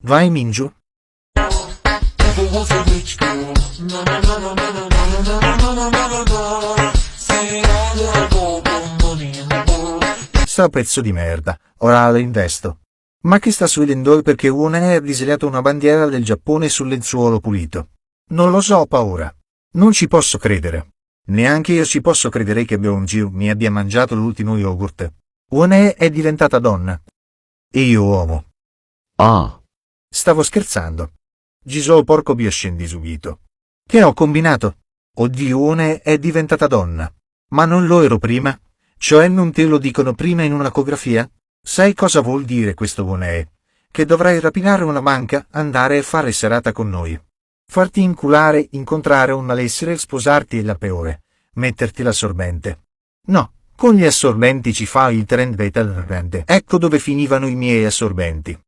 Vai Mingiu. Sta pezzo di merda, ora la investo. Ma che sta succedendo perché UNE ha disegnato una bandiera del Giappone sul lenzuolo pulito? Non lo so paura. Non ci posso credere. Neanche io ci posso credere che Byung-Gil mi abbia mangiato l'ultimo yogurt. UNE è diventata donna. E io uomo. Ah, Stavo scherzando. Gisò porco bio scendi subito. Che ho combinato? Oddio, UNE è diventata donna. Ma non lo ero prima? Cioè non te lo dicono prima in un'ecografia? Sai cosa vuol dire questo UNE? Che dovrai rapinare una manca, andare e fare serata con noi. Farti inculare, incontrare un malessere, sposarti e la peore. Metterti l'assorbente. No, con gli assorbenti ci fa il trend beta. Ecco dove finivano i miei assorbenti.